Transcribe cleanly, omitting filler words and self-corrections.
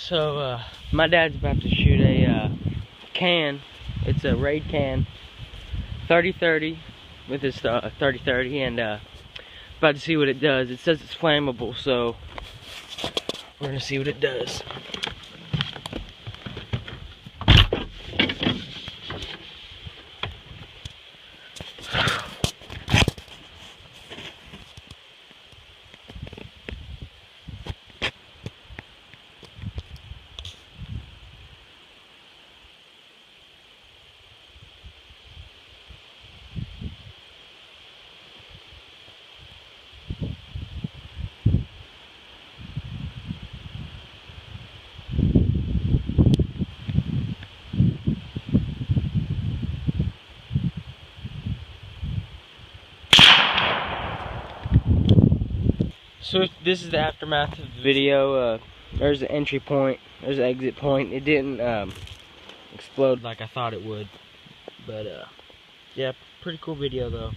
So, my dad's about to shoot a can. It's a raid can, 30-30 with his 30-30, and about to see what it does. It says it's flammable, so we're gonna see what it does. So this is the aftermath of the video. There's the entry point, there's the exit point. It didn't explode like I thought it would, but yeah, pretty cool video though.